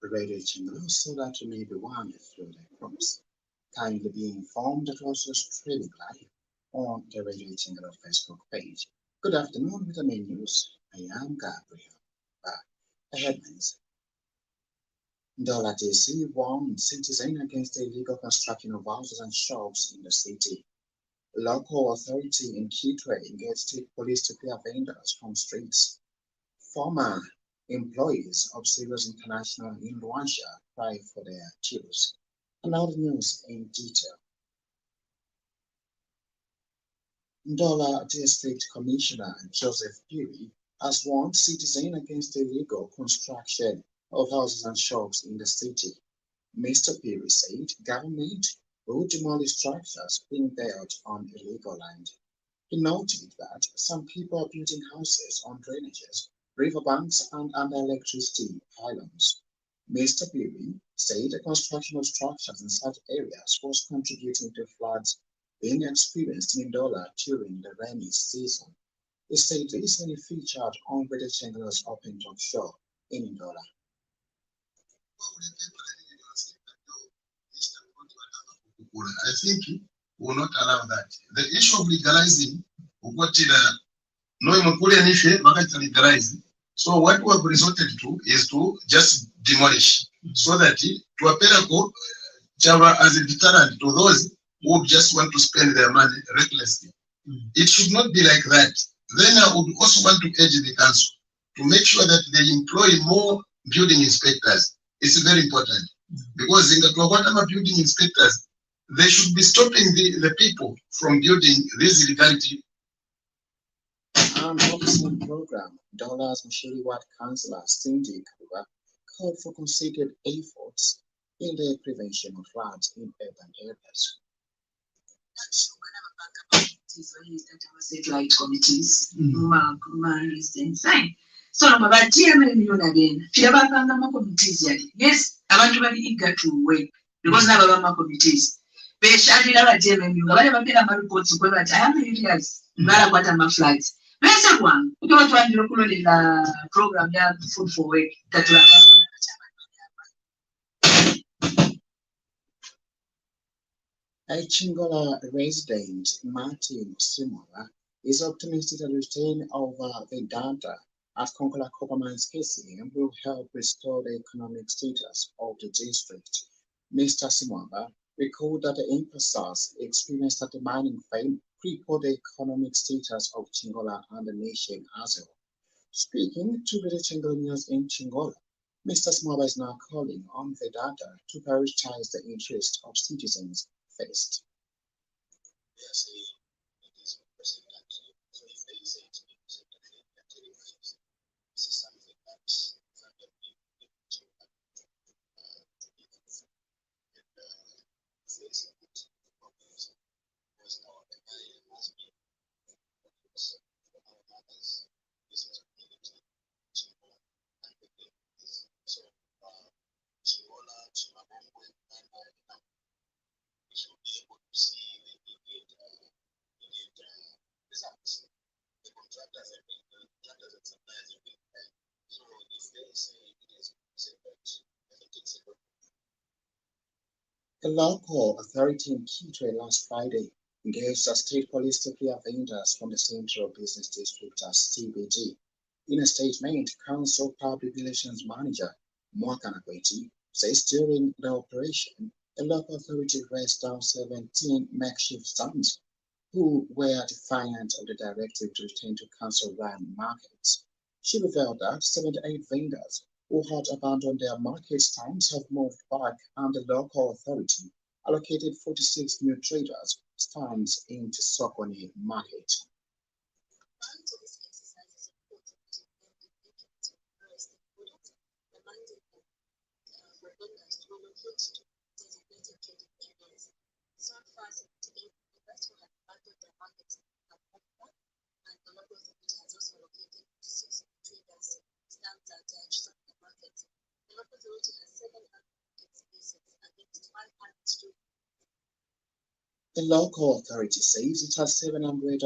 radio channel so that you may be warned through the prompts. Kindly be informed that also streaming live on the radio channel Facebook page. Good afternoon with the main news. I am Gabriel. The headlines. Dollar DC warns citizen against the illegal construction of houses and shops in the city. Local authority in Kitwe engaged state police to clear vendors from streets. Former employees of Sirius International in Rwanda cry for their dues. And now the news in detail. Ndola District Commissioner Joseph Piri has warned citizens against the illegal construction of houses and shops in the city. Mr. Piri said government will demolish structures being built on illegal land. He noted that some people are building houses on drainages, riverbanks, and under electricity pylons. Mr. Piri said the construction of structures in such areas was contributing to floods being experienced in Ndola during the rainy season. He said this when he featured on Radio Changala's Open Talk Show in Ndola. I think we will not allow that. The issue of legalizing what no legalize. So what we have resorted to is to just demolish so that to appear Java as a deterrent to those who just want to spend their money recklessly. It should not be like that. Then I would also want to urge the council to make sure that they employ more building inspectors. It's very important because in the Twawatama building inspectors, they should be stopping the people from building this illegality. And on the same program, Dollars Mashiri Ward Councillor Cindy Kuba called for concerted efforts in the prevention of floods in urban areas. Satellite committees, so about million again. Committees, yes, abantu bali eager to work because now baba committees. Beshalira abajemenu nga bale bapera amareports kwe bati aya areas balakwata amaflights. Bese kwangu kuba twandira okulolera program ya food for work tatulaba. A Chingola resident, Martin Simola, is optimistic that return over the data at Konkola Copper Mines KCM will help restore the economic status of the district. Mr. Simola recalled that the emphasis experienced at the mining firm crippled the economic status of Chingola and the nation as well. Speaking to the Chingola News in Chingola, Mr. Simola is now calling on the data to prioritize the interest of citizens first. The local authority in Kitwe last Friday engaged the state police to clear vendors from the Central Business District as CBD. In a statement, Council Public Relations Manager Mwakana Kweti says during the operation, the local authority raised down 17 makeshift stands who were defiant of the directive to return to council-run markets. She revealed that 78 vendors who had abandoned their market stands have moved back, and the local authority allocated 46 new traders stands into Sokoni market. The local authority says it has 700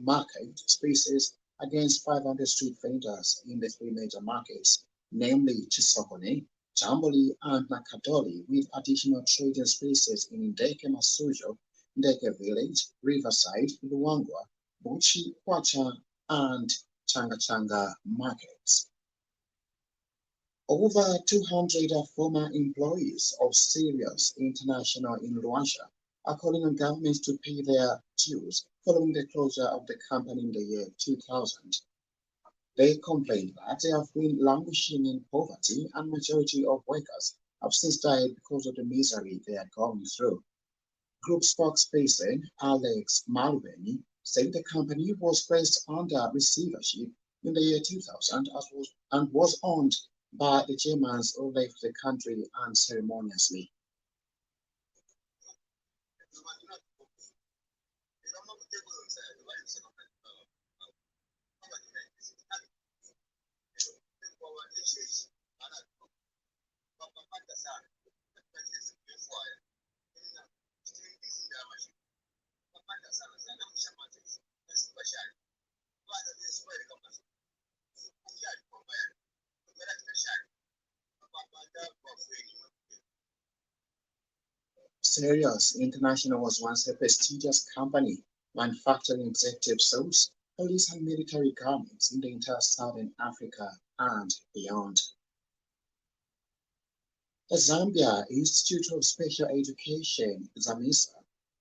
market spaces against 500 street vendors in the three major markets, namely Chisokone, Chamboli and Nakadoli, with additional trading spaces in Ndeke Masujo, Ndeke Village, Riverside, Luangwa, Buchi, Kwacha, and Changa markets. Over 200 former employees of Sirius International in Rwanda are calling on governments to pay their dues following the closure of the company in the year 2000. They complained that they have been languishing in poverty and majority of workers have since died because of the misery they are going through. Group spokesperson Alex Malveni said the company was placed under receivership in the year 2000 and was owned by the Germans who left the country unceremoniously. Sirius International was once a prestigious company manufacturing executive suits, police and military garments in the entire southern Africa and beyond. The Zambia Institute of Special Education, ZAMISA,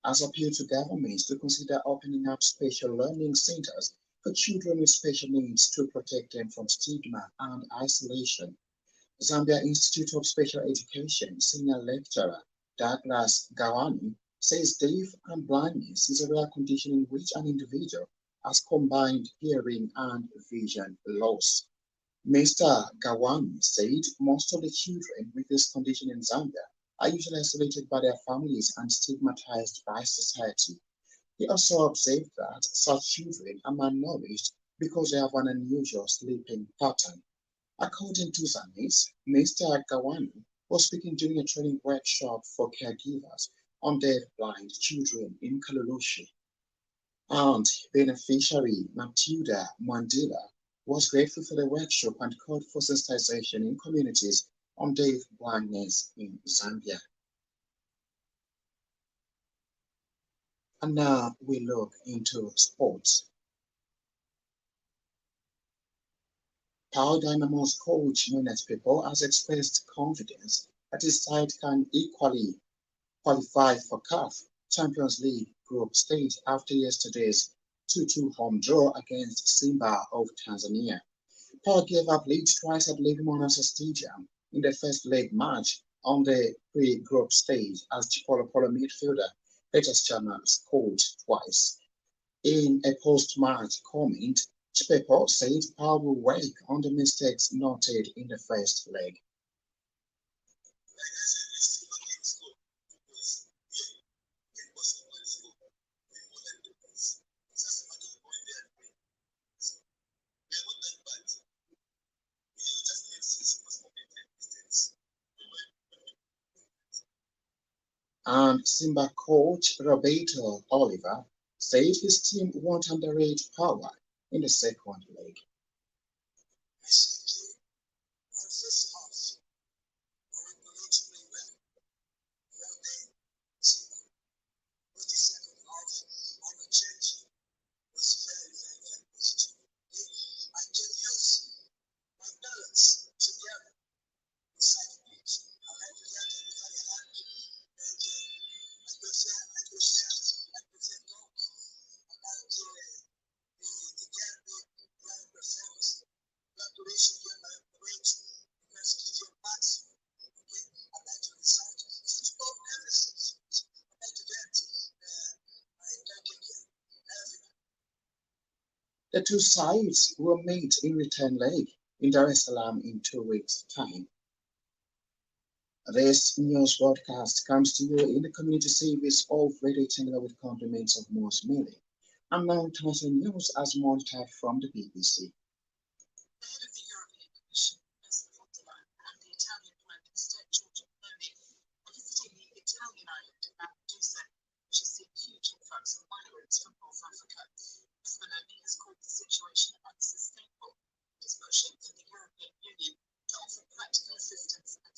has appealed to governments to consider opening up special learning centers for children with special needs to protect them from stigma and isolation. Zambia Institute of Special Education senior lecturer Douglas Gawani says deaf and blindness is a rare condition in which an individual has combined hearing and vision loss. Mr. Gawani said most of the children with this condition in Zambia are usually isolated by their families and stigmatized by society. He also observed that such children are malnourished because they have an unusual sleeping pattern. According to Zanis, Mr. Gawani was speaking during a training workshop for caregivers on deaf-blind children in Kalulushi. And beneficiary Matilda Mandela was grateful for the workshop and called for sensitization in communities on deaf-blindness in Zambia. And now we look into sports. Power Dynamo's coach Nunes People has expressed confidence that his side can equally qualify for CAF Champions League group stage after yesterday's 2-2 home draw against Simba of Tanzania. Power gave up leads twice at Levi Monasa Stadium in the first leg match on the pre-group stage as Chipolo Polo midfielder Peter Chama scored twice. In a post-match comment, Chipepo said Power will work on the mistakes noted in the first leg. And Simba coach Roberto Oliver said his team won't underrate Power in the second leg. The two sides will meet in return leg in Dar es Salaam in 2 weeks' time. This news broadcast comes to you in the community service of Radio Channel with compliments of Morse Millie. And now international news as monitored from the BBC. The head of the European Commission, President von der Leyen, and the Italian Prime Minister Giorgia Meloni are visiting the Italian island of Lampedusa, which has seen huge influx of migrants from North Africa. Ms Meloni has called the situation unsustainable and is pushing for the European Union to offer practical assistance and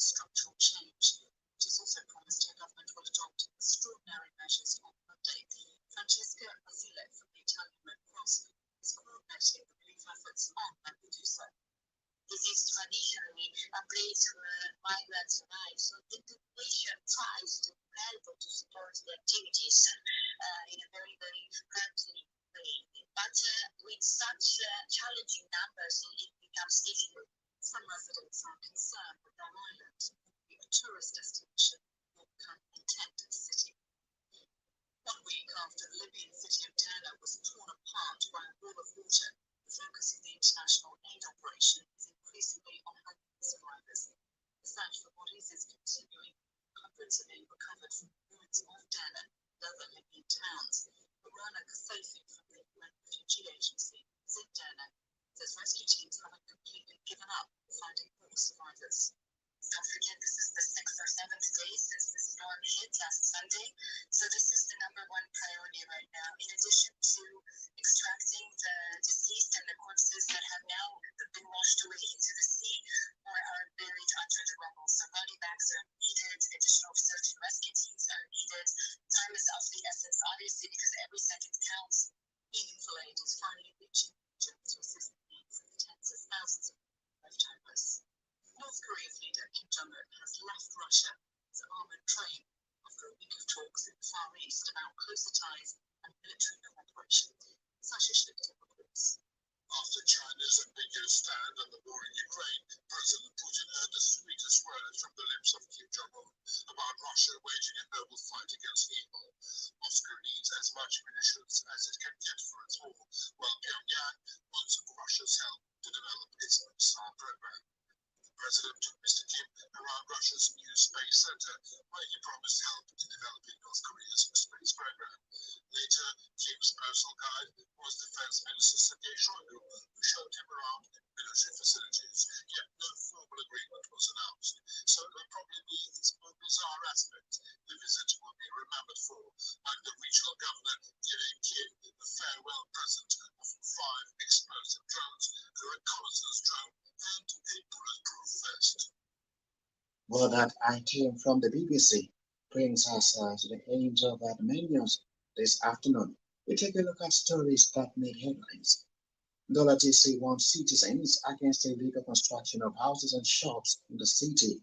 traditionally a place where migrants arrive. So the population tries to help to support the activities in a very, very friendly way. But with such challenging numbers, it becomes difficult. Some residents are concerned that their island will be a tourist destination or become a tent city. 1 week after the Libyan city of Derna was torn apart by a wall of water, the focus of the international aid operation is increasingly on helping survivors. The search for bodies is continuing. Hundreds are being recovered from the ruins of Derna and other Libyan towns. Rana Kasafi from the UN Refugee Agency is in Derna, says rescue teams haven't completely given up finding more survivors. Don't forget, this is the 6th or 7th day since the storm hit last Sunday. So this is the number one priority right now. In addition to extracting the deceased and the corpses that have now been washed away into the sea or are buried under the rubble. So body bags are needed, additional search and rescue teams are needed. Time is of the essence, obviously, because every second counts. Meaningful aid is finally reaching Egypt to assist the needs of the tens of thousands of left homeless. North Korea's leader Kim Jong-un has left Russia as armored train after a week of talks in the Far East about closer ties and military cooperation. Sasha Schlichter reports. After China's ambiguous stand on the war in Ukraine, President Putin heard the sweetest words from the lips of Kim Jong-un about Russia waging a noble fight against evil. Moscow needs as much munitions as it can get for its war, while Pyongyang wants Russia's help to develop its missile program. The president took Mr. Kim around Russia's new space center, where he promised help in developing North Korea's space program. Later, Kim's personal guide was Defense Minister Sergei Shoigu, who showed him around military facilities, yet no formal agreement was announced. So it will probably be its more bizarre aspect the visit will be remembered for, like the regional governor giving Kim a farewell present of 5 explosive drones, a reconnaissance drone, and a bulletproof vest. Well, that item from the BBC brings us to the end of our menus this afternoon. We take a look at stories that made headlines. Dollar TC warns citizens against illegal construction of houses and shops in the city.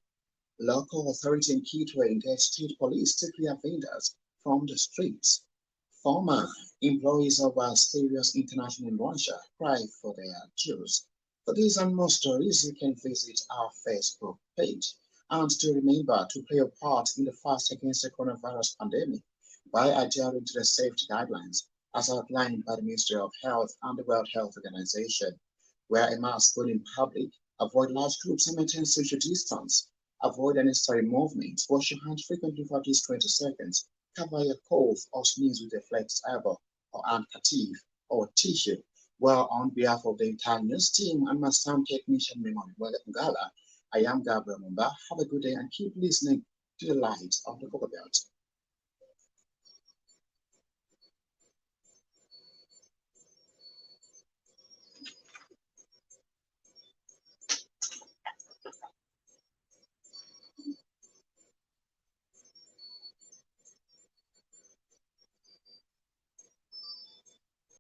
Local authority in Kitwe engage state police to clear vendors from the streets. Former employees of Asterios International in Russia cry for their dues. For these and more stories, you can visit our Facebook page. And to remember to play a part in the fight against the coronavirus pandemic by adhering to the safety guidelines as outlined by the Ministry of Health and the World Health Organization. Wear a mask when in public, avoid large groups and maintain social distance. Avoid unnecessary movements. Wash your hands frequently for at least 20 seconds. Cover your cough or sneeze with a flex elbow or handkerchief or tissue. Well, on behalf of the entire news team and my sound technician, Memon Ngala, I am Gabriel Mumba. Have a good day and keep listening to the light of the Cocoa Belt.